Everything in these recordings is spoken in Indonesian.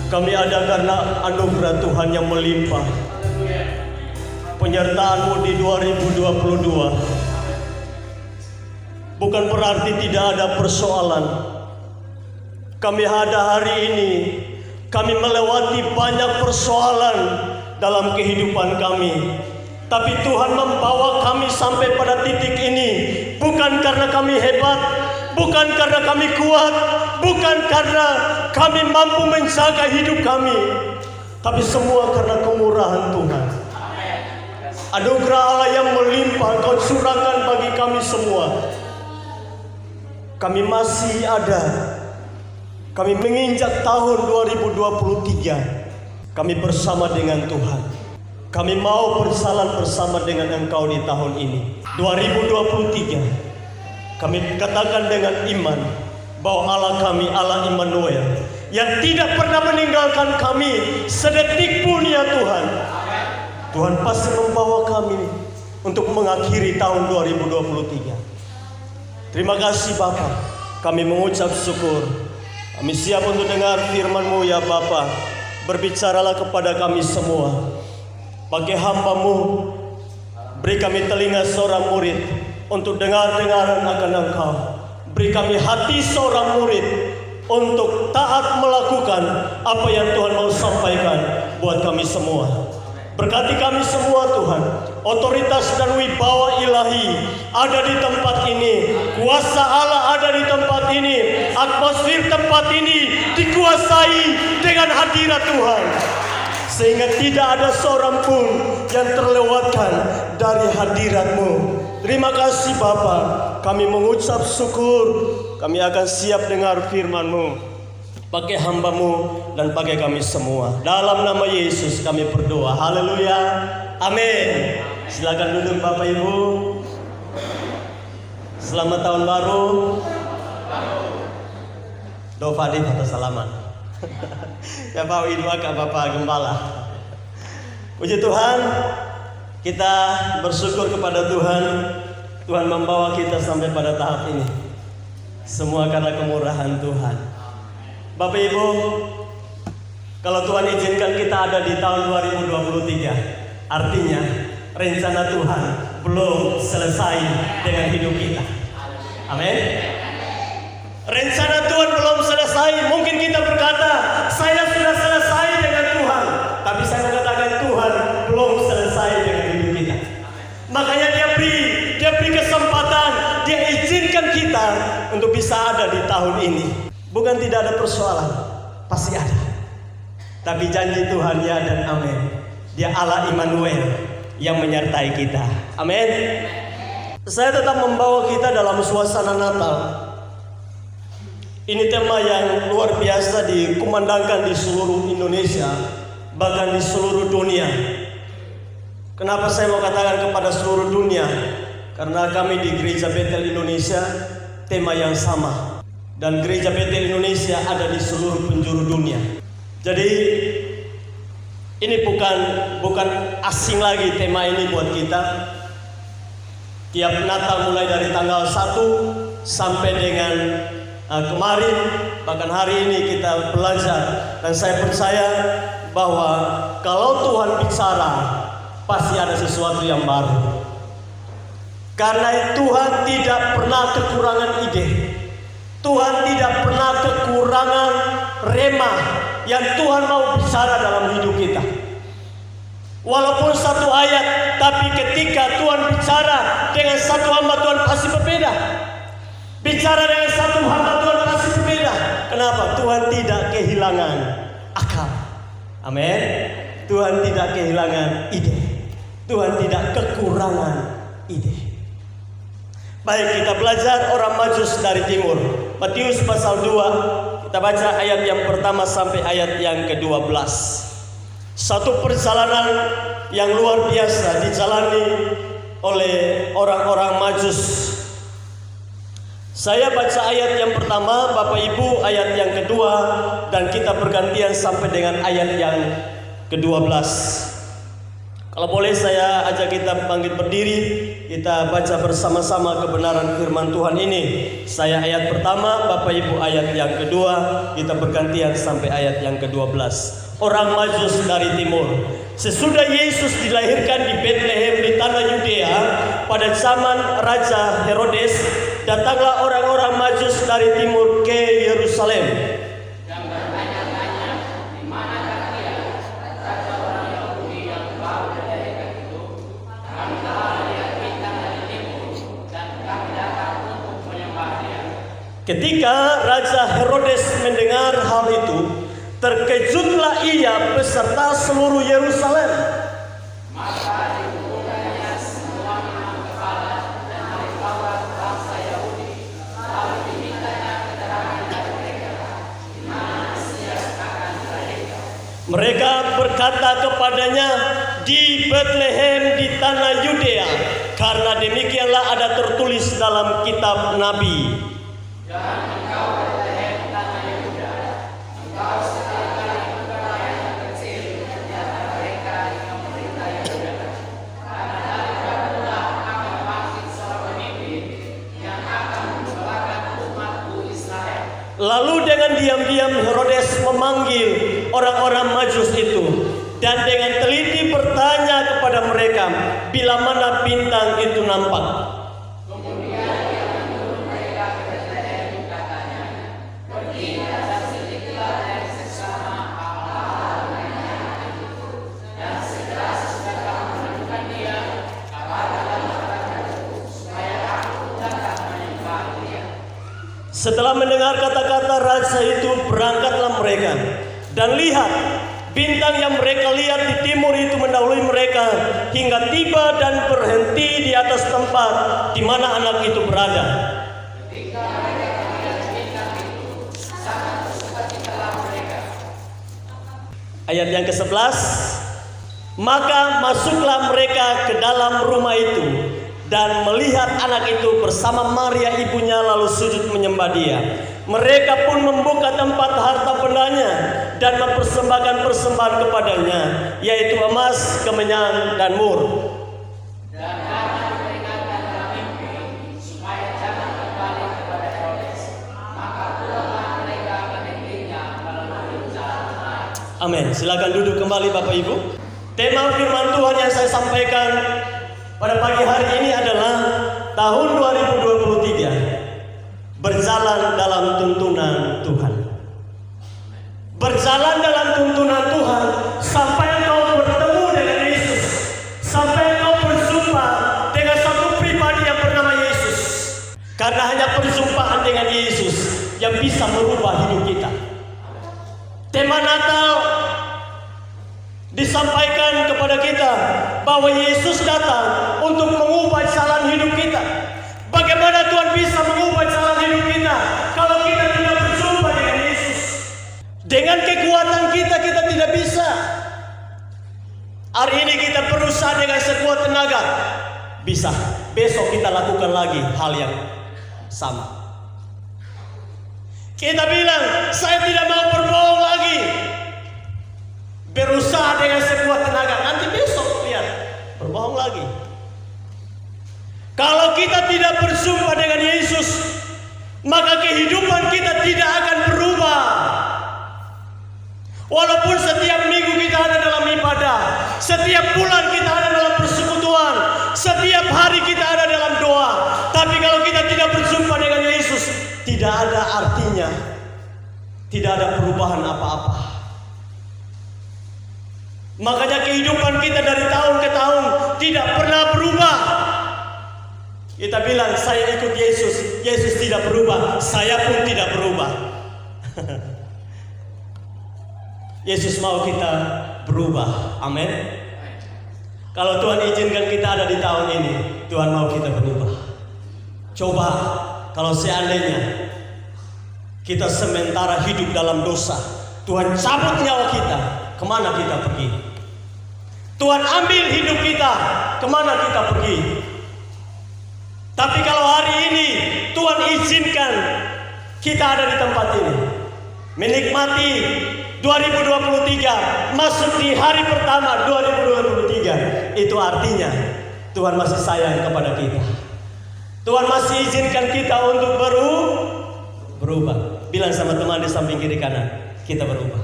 Kami ada karena anugerah Tuhan yang melimpah. Penyertaan-Mu di 2022 bukan berarti tidak ada persoalan. Kami ada hari ini, kami melewati banyak persoalan dalam kehidupan kami. Tapi Tuhan membawa kami sampai pada titik ini bukan karena kami hebat, bukan karena kami kuat, bukan karena kami mampu menjaga hidup kami, tapi semua karena kemurahan Tuhan. Anugerah Allah yang melimpah Kau curahkan bagi kami semua. Kami masih ada. Kami menginjak tahun 2023. Kami bersama dengan Tuhan. Kami mau berjalan bersama dengan Engkau di tahun ini 2023. Kami katakan dengan iman bahwa Allah kami Allah Immanuel yang tidak pernah meninggalkan kami sedetik pun ya Tuhan. Tuhan pasti membawa kami untuk mengakhiri tahun 2023. Terima kasih Bapa. Kami mengucap syukur. Kami siap untuk dengar firman-Mu ya Bapa. Berbicaralah kepada kami semua. Pakai hamba-Mu, beri kami telinga seorang murid untuk dengar-dengaran akan Engkau. Beri kami hati seorang murid untuk taat melakukan apa yang Tuhan mau sampaikan buat kami semua. Berkati kami semua Tuhan. Otoritas dan wibawa ilahi ada di tempat ini. Kuasa Allah ada di tempat ini. Atmosfer tempat ini dikuasai dengan hadirat Tuhan, sehingga tidak ada seorang pun yang terlewatkan dari hadirat-Mu. Terima kasih Bapa. Kami mengucap syukur. Kami akan siap dengar firman-Mu. Pakai hamba-Mu dan pakai kami semua. Dalam nama Yesus kami berdoa. Haleluya. Amin. Silakan duduk Bapak Ibu. Selamat tahun baru. Doa di atas salaman. Ya Pak Widwa, Kak Bapak Gembala. Puji Tuhan, kita bersyukur kepada Tuhan. Tuhan membawa kita sampai pada tahap ini. Semua karena kemurahan Tuhan. Bapak Ibu, kalau Tuhan izinkan kita ada di tahun 2023, artinya rencana Tuhan belum selesai dengan hidup kita. Amin. Rencana Tuhan belum selesai. Mungkin kita berkata, saya sudah selesai dengan Tuhan. Tapi saya mengatakan Tuhan belum selesai dengan hidup kita. Makanya dia beri kesempatan, dia izinkan kita untuk bisa ada di tahun ini. Bukan tidak ada persoalan, pasti ada. Tapi janji Tuhan ya dan amin. Dia Allah Immanuel yang menyertai kita. Amin. Saya tetap membawa kita dalam suasana Natal. Ini tema yang luar biasa dikumandangkan di seluruh Indonesia, bahkan di seluruh dunia. Kenapa saya mau katakan kepada seluruh dunia? Karena kami di Gereja Betel Indonesia tema yang sama, dan Gereja Betel Indonesia ada di seluruh penjuru dunia. Jadi ini bukan asing lagi tema ini buat kita. Tiap Natal mulai dari tanggal 1 sampai dengan kemarin, bahkan hari ini kita belajar. Dan saya percaya bahwa kalau Tuhan bicara, pasti ada sesuatu yang baru. Karena Tuhan tidak pernah kekurangan ide. Tuhan tidak pernah kekurangan rema yang Tuhan mau bicara dalam hidup kita. Walaupun satu ayat, tapi ketika Tuhan bicara dengan satu hamba, Tuhan pasti berbeda. Bicara dengan satu hamba, Tuhan pasti berbeda. Kenapa? Tuhan tidak kehilangan akal. Amin. Tuhan tidak kehilangan ide. Tuhan tidak kekurangan ide. Baik, kita belajar orang Majus dari timur. Matius pasal 2. Kita baca ayat yang pertama sampai ayat yang ke-12. Satu perjalanan yang luar biasa dijalani oleh orang-orang Majus. Saya baca ayat yang pertama, Bapak Ibu ayat yang kedua, dan kita bergantian sampai dengan ayat yang ke-12. Kalau boleh saya ajak kita bangkit berdiri, kita baca bersama-sama kebenaran firman Tuhan ini. Saya ayat pertama, Bapak Ibu ayat yang kedua, kita bergantian sampai ayat yang ke-12. Orang Majus dari timur. Sesudah Yesus dilahirkan di Bethlehem di tanah Yudea pada zaman Raja Herodes, datanglah orang-orang Majus dari timur ke Yerusalem. Ketika Raja Herodes mendengar hal itu, terkejutlah ia beserta seluruh Yerusalem. Maka dikumpulkannya semua imam kepala dan ahli Taurat bangsa Yahudi, lalu dimintanya keterangan dari mereka, di mana Mesias akan dilahirkan. Mereka berkata kepadanya, di Bethlehem di tanah Yudea, karena demikianlah ada tertulis dalam kitab Nabi. Dan engkau Bethlehem tanah Yehuda, engkau sekali bukanlah yang kecil di antara mereka yang memerintah Yehuda, karena daripadalah akan bangkit seorang pemimpin yang akan membawakan umatku Israel. Lalu dengan diam-diam Herodes memanggil orang-orang Majus itu, dan dengan teliti bertanya kepada mereka bila mana bintang itu nampak. Setelah mendengar kata-kata raja itu, berangkatlah mereka. Dan lihat, bintang yang mereka lihat di timur itu mendahului mereka hingga tiba dan berhenti di atas tempat di mana anak itu berada. Ketika mereka melihat bintang itu, sangat bersukacitalah mereka. Ayat yang ke-11, maka masuklah mereka ke dalam rumah itu dan melihat anak itu bersama Maria ibunya, lalu sujud menyembah dia. Mereka pun membuka tempat harta bendanya dan mempersembahkan persembahan kepadanya, yaitu emas, kemenyan, dan mur. Dan karena diperingatkan dalam mimpi supaya jangan kembali kepada Herodes, maka pulanglah mereka meningginya melalui jalan lain. Amin. Silakan duduk kembali Bapak Ibu. Tema firman Tuhan yang saya sampaikan pada pagi hari ini adalah tahun 2023, berjalan dalam tuntunan Tuhan. Berjalan dalam tuntunan Tuhan sampai engkau bertemu dengan Yesus, sampai engkau berjumpa dengan satu pribadi yang bernama Yesus. Karena hanya perjumpaan dengan Yesus yang bisa merubah hidup kita. Tema Natal disampaikan kepada kita bahwa Yesus datang untuk mengubah jalan hidup kita. Bagaimana Tuhan bisa mengubah jalan hidup kita kalau kita tidak berjumpa dengan Yesus? Dengan kekuatan kita tidak bisa. Hari ini kita berusaha dengan sekuat tenaga, bisa. Besok kita lakukan lagi hal yang sama. Kita bilang, saya tidak mau berbohong lagi. Berusaha dengan sekuat tenaga, nanti besok lihat berbohong lagi. Kalau kita tidak berjumpa dengan Yesus, maka kehidupan kita tidak akan berubah. Walaupun setiap minggu kita ada dalam ibadah, setiap bulan kita ada dalam persekutuan, setiap hari kita ada dalam doa, tapi kalau kita tidak berjumpa dengan Yesus, tidak ada artinya, tidak ada perubahan apa-apa. Makanya kehidupan kita dari tahun ke tahun tidak pernah berubah. Kita bilang saya ikut Yesus, Yesus tidak berubah, saya pun tidak berubah. Yesus mau kita berubah, amin. Kalau Tuhan izinkan kita ada di tahun ini, Tuhan mau kita berubah. Coba kalau seandainya kita sementara hidup dalam dosa, Tuhan cabut nyawa kita, kemana kita pergi? Tuhan ambil hidup kita, kemana kita pergi? Tapi kalau hari ini Tuhan izinkan kita ada di tempat ini, menikmati 2023, masuk di hari pertama 2023, itu artinya Tuhan masih sayang kepada kita. Tuhan masih izinkan kita untuk berubah. Bilang sama teman di samping kiri kanan, kita berubah.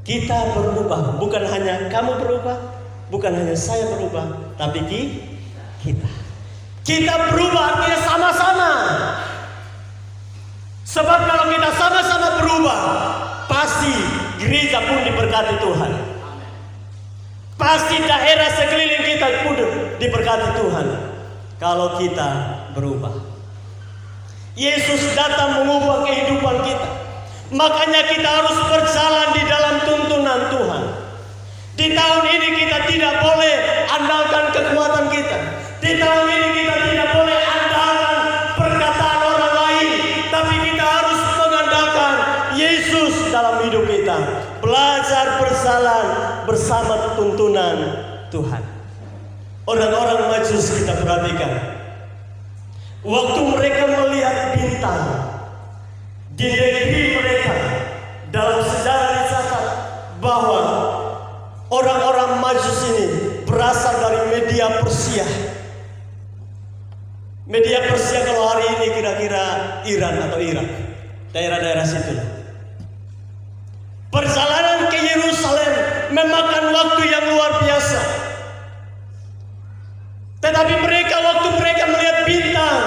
Kita berubah, bukan hanya kamu berubah, bukan hanya saya berubah, tapi kita. Kita berubah artinya sama-sama. Sebab kalau kita sama-sama berubah, pasti gereja pun diberkati Tuhan. Pasti daerah sekeliling kita pun diberkati Tuhan. Kalau kita berubah. Yesus datang mengubah kehidupan kita. Makanya kita harus berjalan di dalam tuntunan Tuhan. Di tahun ini kita tidak boleh andalkan kekuatan kita. Di tahun ini kita tidak boleh andalkan perkataan orang lain. Tapi kita harus mengandalkan Yesus dalam hidup kita. Belajar berjalan bersama tuntunan Tuhan. Orang-orang Majus kita perhatikan. Waktu mereka melihat bintang di negeri mereka, dalam sejarah dicatat bahwa orang-orang Majus ini berasal dari Media Persia. Media Persia kalau hari ini kira-kira Iran atau Irak, daerah-daerah situ. Perjalanan ke Yerusalem memakan waktu yang luar biasa. Tetapi mereka waktu mereka melihat bintang,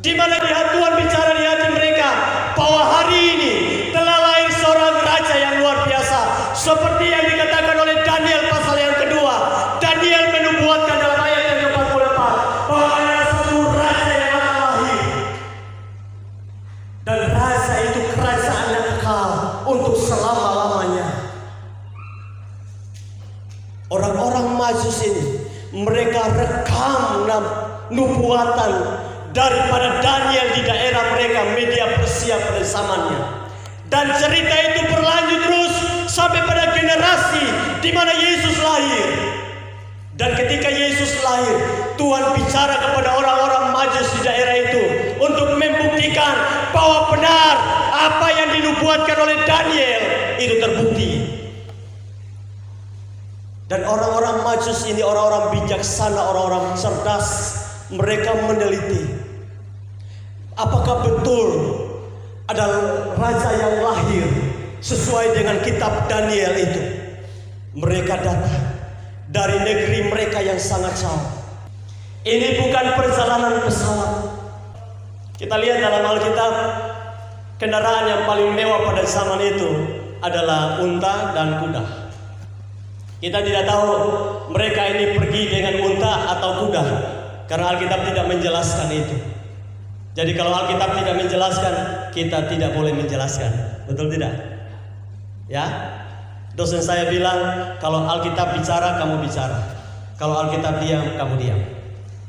di mana Tuhan bicara di hati mereka bahwa hari ini telah lahir seorang raja yang luar biasa, seperti yang dikatakan oleh Daniel pasal yang kedua. Daniel menubuatkan dalam ayat yang ke-44 bahwa ada satu raja yang akan lahir, dan raja itu kerajaan yang kekal untuk selama-lamanya. Orang-orang Majus ini mereka rekam nubuatan daripada Daniel di daerah mereka, Media Persia pada zamannya. Dan cerita itu berlanjut terus sampai pada generasi di mana Yesus lahir. Dan ketika Yesus lahir, Tuhan bicara kepada orang-orang Majus di daerah itu untuk membuktikan bahwa benar apa yang dinubuatkan oleh Daniel itu terbukti. Dan orang-orang Majus ini orang-orang bijaksana, orang-orang cerdas. Mereka meneliti apakah betul ada raja yang lahir sesuai dengan kitab Daniel itu. Mereka datang dari negeri mereka yang sangat jauh. Ini bukan perjalanan pesawat. Kita lihat dalam Alkitab, kendaraan yang paling mewah pada zaman itu adalah unta dan kuda. Kita tidak tahu mereka ini pergi dengan unta atau kuda, karena Alkitab tidak menjelaskan itu. Jadi kalau Alkitab tidak menjelaskan, kita tidak boleh menjelaskan. Betul tidak? Ya. Dosen saya bilang, kalau Alkitab bicara, kamu bicara. Kalau Alkitab diam, kamu diam.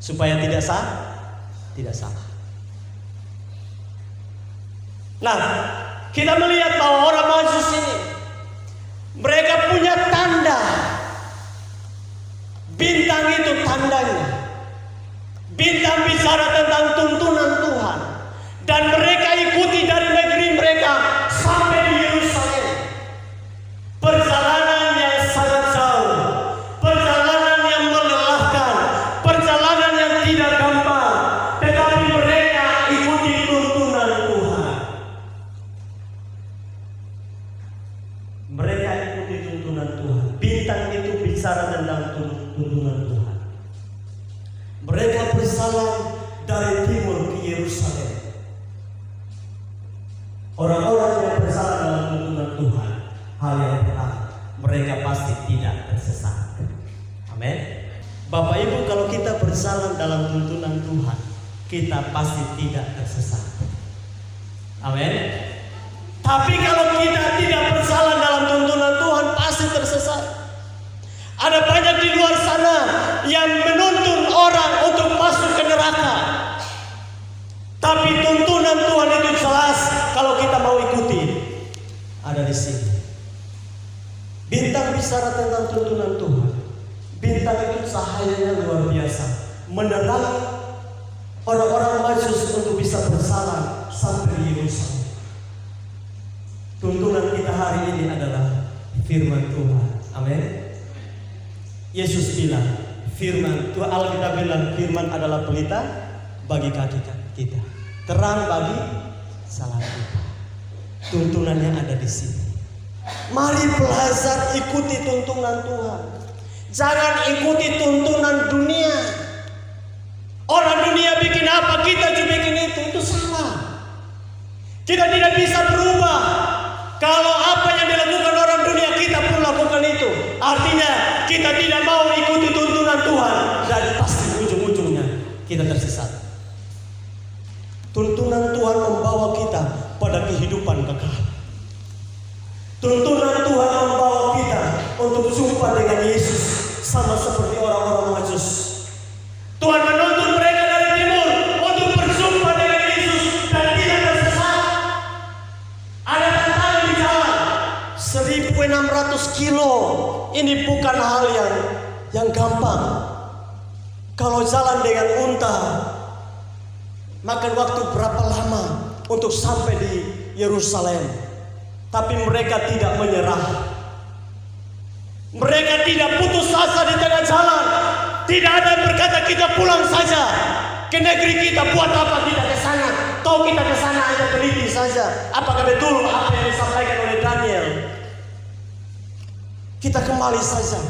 Supaya tidak salah. Nah, kita melihat bahwa orang Majus ini mereka punya tanda. Bintang itu tandanya. Bintang bicara tentang tuntunan Tuhan. Dan mereka ikuti dari negeri mereka sampai di Yerusalem. Perjalanan yang sangat jauh. Perjalanan yang melelahkan. Perjalanan yang tidak gampang. Tetapi mereka ikuti tuntunan Tuhan. Mereka ikuti tuntunan Tuhan. Bintang itu bicara tentang tuntunan Tuhan. Mereka berjalan dari timur ke Yerusalem. Orang-orang yang berjalan dalam tuntunan Tuhan, hal yang pertama, mereka pasti tidak tersesat. Amin. Bapak Ibu, kalau kita berjalan dalam tuntunan Tuhan, kita pasti tidak tersesat. Amin. Tapi kalau kita tidak berjalan dalam tuntunan Tuhan, pasti tersesat. Ada banyak di luar sana yang menuntun orang untuk masuk ke neraka. Tapi tuntunan Tuhan itu jelas kalau kita mau ikuti. Ada di sini. Bintang bicara tentang tuntunan Tuhan. Bintang itu cahayanya luar biasa, menerangi orang-orang Majus untuk bisa berjalan sampai di Yerusalem. Tuntunan kita hari ini adalah firman Tuhan. Amin. Yesus bilang, firman, Tuhan Alkitab bilang firman adalah pelita bagi kaki kita, terang bagi jalan kita. Tuntunannya ada di sini. Mari belajar ikuti tuntunan Tuhan. Jangan ikuti tuntunan dunia. Orang dunia bikin apa, kita juga bikin itu salah. Kita tidak bisa berubah. Kalau apa yang dilakukan orang dunia, kita pun lakukan itu. Artinya kita tidak mau ikuti tuntunan Tuhan, dan pasti ujung-ujungnya kita tersesat. Tuntunan Tuhan membawa kita pada kehidupan kekal. Tuntunan Tuhan membawa kita untuk jumpa dengan Yesus, sama seperti orang-orang Majus. Tuhan menuntun mereka dari timur untuk berjumpa dengan Yesus dan tidak tersesat. Ada tantangan di jalan 1.600 kilo. Ini bukan hal yang gampang. Kalau jalan dengan unta, makan waktu berapa lama untuk sampai di Yerusalem. Tapi mereka tidak menyerah. Mereka tidak putus asa di tengah jalan. Tidak ada yang berkata kita pulang saja ke negeri kita, buat apa kita ke sana? Tahu kita ke sana hanya teliti saja. Apakah betul apa yang disampaikan oleh Daniel? Kita kembali saja.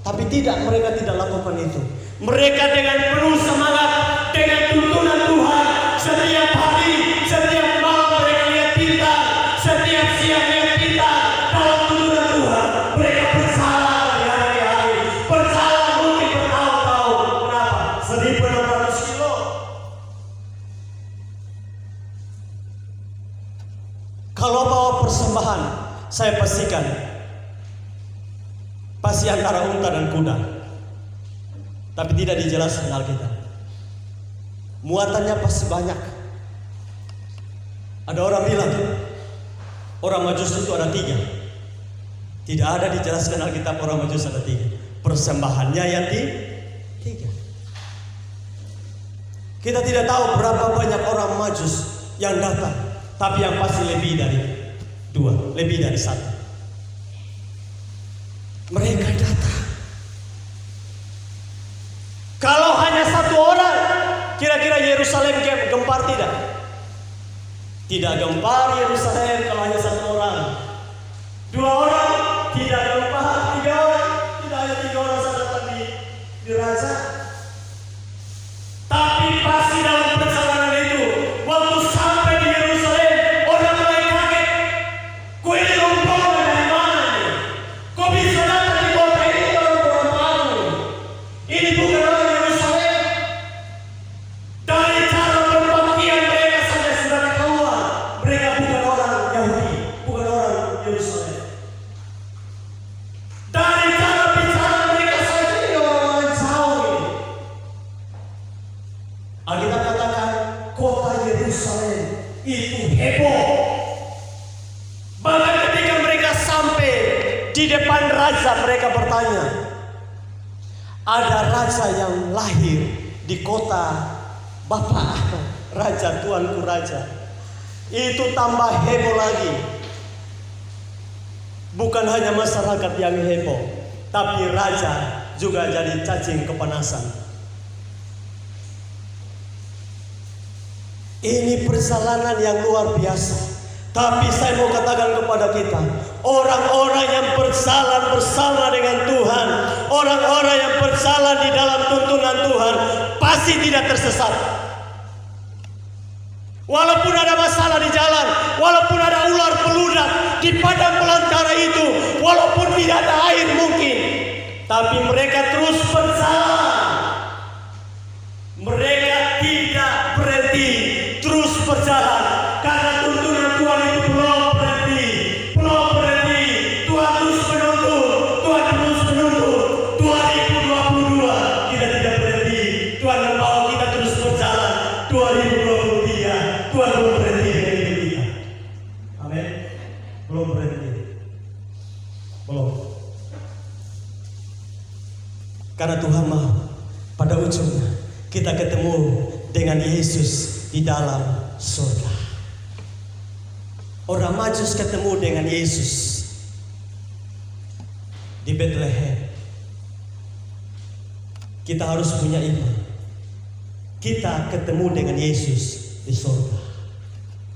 Tapi tidak, mereka tidak lakukan itu. Mereka dengan penuh semangat, dengan tuntunan Tuhan, setiap hari, setiap malam mereka lihat bintang, setiap siang lihat bintang. Dalam tuntunan Tuhan, mereka berjalan hari-hari, berjalan mungkin bertahun-tahun. Kenapa? 1.600 kilo. Kalau bawa persembahan, saya pastikan pasti antara unta dan kuda. Tapi tidak dijelaskan Alkitab. Muatannya pasti banyak. Ada orang bilang orang Majus itu ada 3. Tidak ada dijelaskan Alkitab orang Majus ada 3. Persembahannya yang 3. Kita tidak tahu berapa banyak orang Majus yang datang, tapi yang pasti lebih dari 2, lebih dari 1. Mereka datang. Kalau hanya 1 orang, kira-kira Yerusalem gempar tidak? Tidak gempar Yerusalem kalau hanya 1 orang. 2 orang tidak gempar, 3 orang tidak, hanya 3 orang saja datang di raja. Tapi pasti dalam perjalanan itu, waktu sampai di Yerusalem, orang mulai kaget. Kok ini rombongan dari mana ini? Kok bisa datang di kota ini orang baru? Ini bukan orang Yerusalem. Dari cara berpakaian mereka saja sudah ketahuan. Mereka bukan orang Yahudi, bukan orang Yerusalem. Dari cara bicara mereka saja ini orang jauh ini. Alkitab katakan kota Yerusalem itu heboh. Bahkan ketika mereka sampai di depan raja, mereka bertanya, ada raja yang lahir di kota Bapak Raja, Tuanku Raja. Itu tambah heboh lagi. Bukan hanya masyarakat yang heboh, tapi raja juga jadi cacing kepanasan. Ini perjalanan yang luar biasa. Tapi saya mau katakan kepada kita, orang-orang yang berjalan bersama dengan Tuhan, orang-orang yang berjalan di dalam tuntunan Tuhan, pasti tidak tersesat. Walaupun ada masalah di jalan, walaupun ada ular beludak di padang belantara itu, walaupun tidak ada air mungkin, tapi mereka terus berjalan. Mereka tidak berhenti, terus berjalan. Karena tuntunan Tuhan itu belum berhenti. Tuhan terus menuntun, Tuhan terus menuntun. 2022 kita tidak berhenti. Tuhan membawa kita terus berjalan. 2023 Tuhan belum berhenti dengan hidup kita. Amin. Belum berhenti. Belum. Karena Tuhan mau pada ujungnya kita ketemu dengan Yesus di dalam surga. Orang Majus ketemu dengan Yesus di Bethlehem. kita harus punya iman. Kita ketemu dengan Yesus di surga.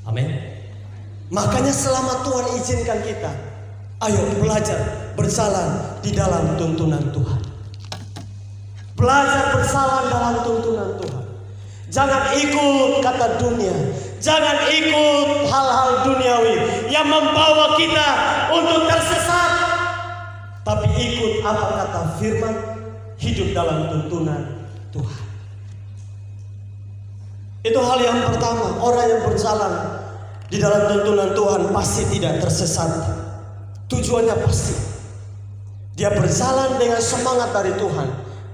Amin. Makanya selama Tuhan izinkan kita, ayo belajar berjalan di dalam tuntunan Tuhan. Belajar berjalan dalam tuntunan Tuhan. Jangan ikut kata dunia, jangan ikut hal-hal duniawi yang membawa kita untuk tersesat, tapi ikut apa kata firman, hidup dalam tuntunan Tuhan. Itu hal yang pertama. Orang yang berjalan di dalam tuntunan Tuhan pasti tidak tersesat. Tujuannya pasti dia berjalan dengan semangat dari Tuhan,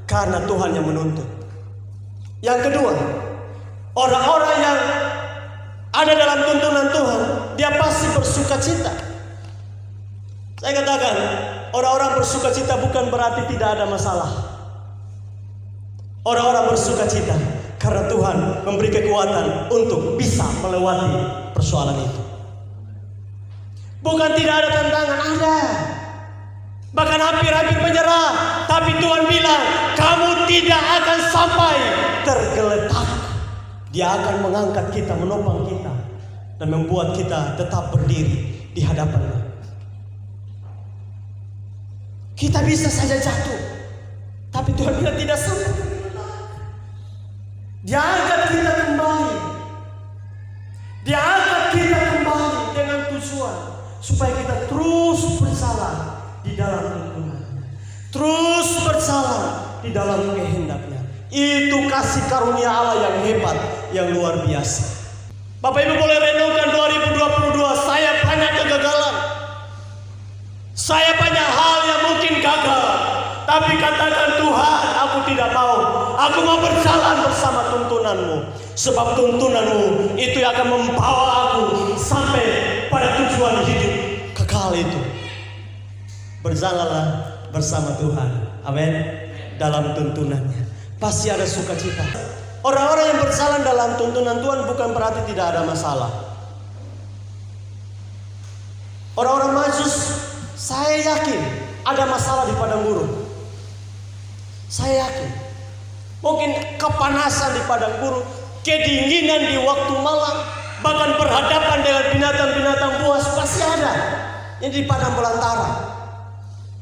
karena Tuhan yang menuntut. Yang kedua, orang-orang yang ada dalam tuntunan Tuhan, dia pasti bersuka cita. Saya katakan, orang-orang bersuka cita bukan berarti tidak ada masalah. Orang-orang bersuka cita karena Tuhan memberi kekuatan untuk bisa melewati persoalan itu. Bukan tidak ada tantangan, ada. Bahkan hampir-hampir menyerah, tapi Tuhan bilang, kamu tidak akan sampai tergeletak. Dia akan mengangkat kita, menopang kita, dan membuat kita tetap berdiri di hadapan-Nya. Kita bisa saja jatuh, tapi Tuhan bilang tidak sampai tergeletak. Dia angkat kita kembali. Dia angkat kita kembali dengan tujuan supaya kita terus berjalan di dalam tuntunannya, terus berjalan di dalam kehendak-Nya. Itu kasih karunia Allah yang hebat, yang luar biasa. Bapak Ibu boleh renungkan 2022, saya banyak kegagalan, saya banyak hal yang mungkin gagal, tapi katakan, Tuhan, aku tidak mau. Aku mau berjalan bersama tuntunan-Mu, sebab tuntunan-Mu itu yang akan membawa aku sampai pada tujuan hidup kekal itu. Berjalanlah bersama Tuhan, amin. Dalam tuntunan-Nya pasti ada sukacita. Orang-orang yang berjalan dalam tuntunan Tuhan bukan berarti tidak ada masalah. Orang-orang Majus, saya yakin ada masalah di padang gurun. Saya yakin mungkin kepanasan di padang gurun, kedinginan di waktu malam, bahkan berhadapan dengan binatang-binatang buas pasti ada yang di padang belantara.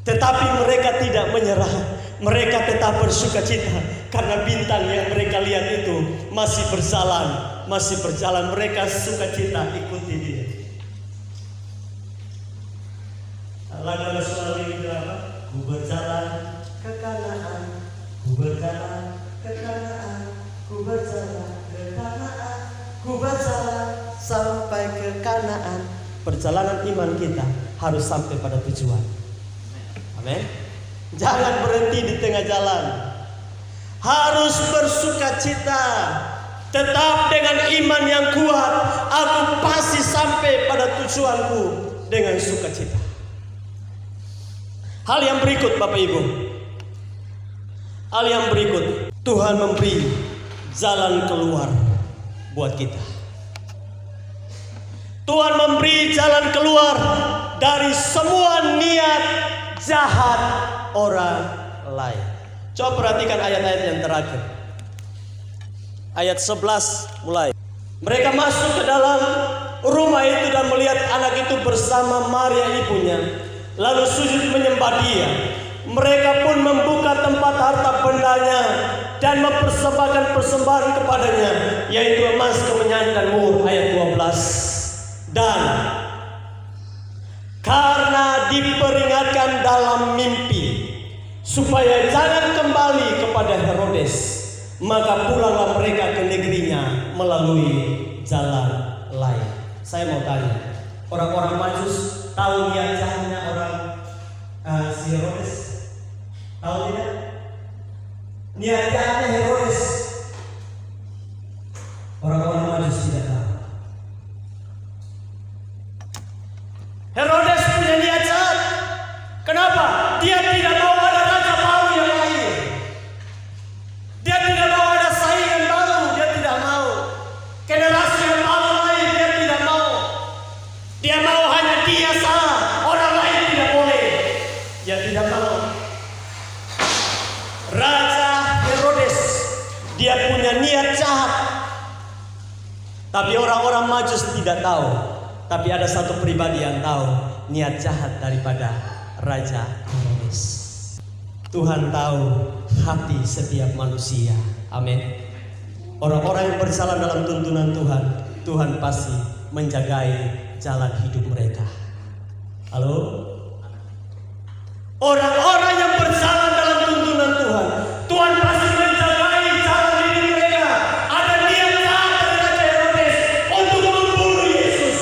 Tetapi mereka tidak menyerah, mereka tetap bersukacita karena bintang yang mereka lihat itu masih berjalan, mereka sukacita ikuti dia. Lagu nasional ini apa? Ku berjalan ke Kanaan, ku berjalan ke Kanaan, ku berjalan ke Kanaan, ku berjalan sampai ke Kanaan. Perjalanan iman kita harus sampai pada tujuan. Amin. Jangan berhenti di tengah jalan. Harus bersukacita. Tetap dengan iman yang kuat, aku pasti sampai pada tujuanku dengan sukacita. Hal yang berikut Bapak Ibu, hal yang berikut, Tuhan memberi jalan keluar buat kita. Tuhan memberi jalan keluar dari semua niat jahat orang lain. Coba perhatikan ayat-ayat yang terakhir. Ayat 11 mulai. Mereka masuk ke dalam rumah itu dan melihat anak itu bersama Maria ibunya, lalu sujud menyembah dia. Mereka pun membuka tempat harta bendanya dan mempersembahkan persembahan kepadanya, yaitu emas, kemenyan, dan mur. Ayat 12. Dan karena diperingatkan dalam mimpi supaya jangan kembali kepada Herodes, maka pulanglah mereka ke negerinya melalui jalan lain. Saya mau tanya, orang-orang Majus tahu niat jahatnya orang si Herodes? Tahu tidak? Niat jahatnya Herodes, orang-orang Majus tidak tahu. Herodes punya niat jahat. Kenapa? Dia tidak mau ada raja baru yang lahir. Dia tidak mau ada saingan baru. Dia tidak mau generasi yang baru lahir. Dia tidak mau. Dia mau hanya dia salah, orang lain tidak boleh. Dia tidak mau. Raja Tapi orang-orang Majus tidak tahu. Tapi ada satu pribadi yang tahu niat jahat daripada Raja Herodes. Tuhan tahu hati setiap manusia. Amin. Orang-orang yang berjalan dalam tuntunan Tuhan, Tuhan pasti menjagai jalan hidup mereka. Halo? Orang-orang yang berjalan dalam tuntunan Tuhan, Tuhan pasti menjagai jalan hidup mereka. Ada niat jahat dari Raja Herodes untuk membunuh Yesus.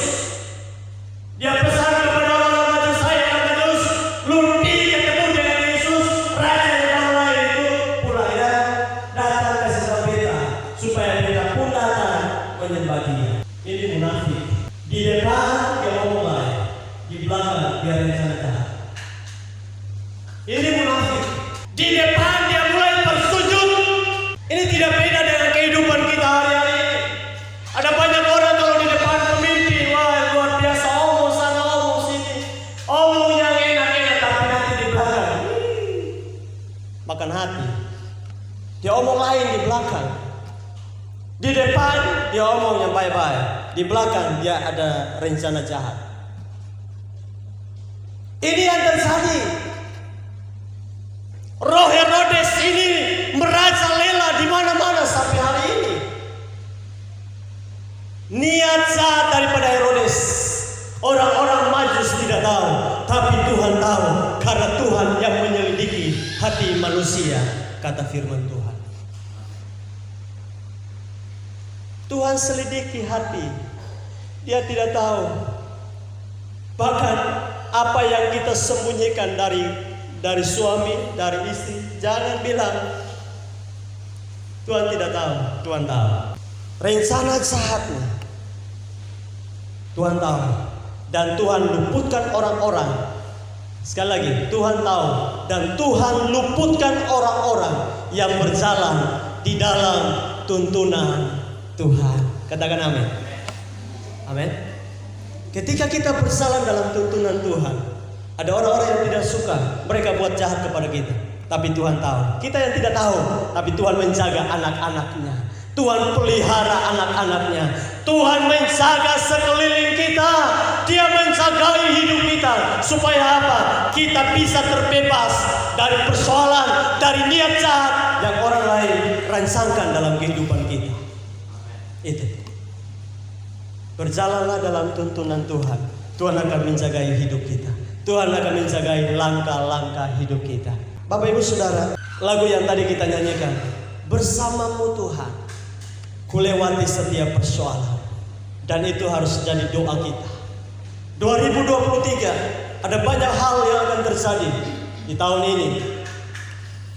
Dia pesan kepada orang-orang Majus, saya akan terus pergi ketemu dengan Yesus. Raja yang lain itu pulang ya, datang ke sesama beta supaya beta pun datang menyembah dia. Ini munafik. Di depan dia ngomong lain, di belakang dia rencana jahat. Ini munafik. Di depan dia mulai bersujud. Ini tidak beda dengan kehidupan kita hari-hari ini. Ada banyak orang kalau di depan pemimpin, wah luar biasa, omong sana omong sini, omong yang enak-enak, tapi nanti di belakang makan hati. Dia omong lain di belakang. Di depan dia omong yang baik-baik, di belakang dia ada rencana jahat. Ini yang terjadi. Roh Herodes ini merajalela di mana-mana sampai hari ini. Niat jahat daripada Herodes, orang-orang Majus tidak tahu, tapi Tuhan tahu, karena Tuhan yang menyelidiki hati manusia, kata firman Tuhan. Tuhan selidiki hati. Dia tidak tahu. Bahkan apa yang kita sembunyikan dari suami, dari istri, jangan bilang Tuhan tidak tahu. Tuhan tahu. Rencana jahatnya Tuhan tahu. Dan Tuhan luputkan orang-orang. Sekali lagi, Tuhan tahu. Dan Tuhan luputkan orang-orang yang berjalan di dalam tuntunan Tuhan. Katakan amin. Amin. Ketika kita berjalan dalam tuntunan Tuhan, ada orang-orang yang tidak suka, mereka buat jahat kepada kita. Tapi Tuhan tahu. Kita yang tidak tahu, tapi Tuhan menjaga anak-anaknya. Tuhan pelihara anak-anaknya. Tuhan menjaga sekeliling kita. Dia menjagai hidup kita. Supaya apa? Kita bisa terbebas dari persoalan, dari niat jahat yang orang lain rancangkan dalam kehidupan kita. Itu. Berjalanlah dalam tuntunan Tuhan. Tuhan akan menjagai hidup kita. Tuhan akan menjagai langkah-langkah hidup kita. Bapak Ibu Saudara, lagu yang tadi kita nyanyikan, bersamamu Tuhan, kulewati setiap persoalan. Dan itu harus jadi doa kita. 2023 ada banyak hal yang akan terjadi di tahun ini.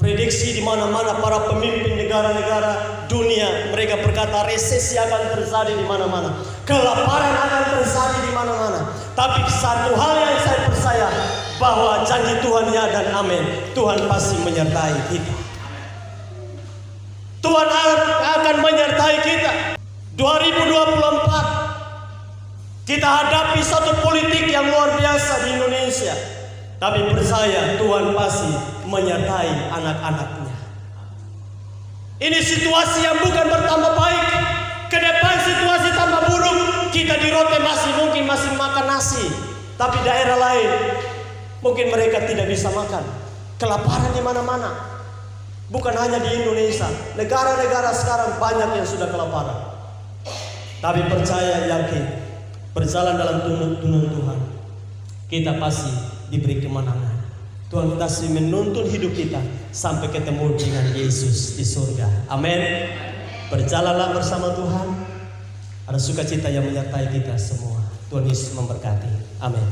Prediksi di mana-mana para pemimpin negara-negara dunia, mereka berkata resesi akan terjadi di mana-mana, kelaparan akan terjadi di mana-mana. Tapi satu hal yang saya percaya, bahwa janji Tuhan ya dan amin. Tuhan pasti menyertai kita. Tuhan akan menyertai kita. 2024 kita hadapi satu politik yang luar biasa di Indonesia. Tapi percaya Tuhan pasti menyertai anak-anaknya. Ini situasi yang bukan bertambah baik. Ke depan situasi tambah buruk. Kita di Rote mungkin masih makan nasi. Tapi daerah lain mungkin mereka tidak bisa makan. Kelaparan di mana-mana. Bukan hanya di Indonesia. Negara-negara sekarang banyak yang sudah kelaparan. Tapi percaya, yakin, berjalan dalam tuntunan Tuhan, kita pasti diberi kemenangan. Tuhan pasti menuntun hidup kita sampai ketemu dengan Yesus di surga. Amin. Berjalanlah bersama Tuhan. Ada sukacita yang menyertai kita semua. Tuhan Yesus memberkati. Amin.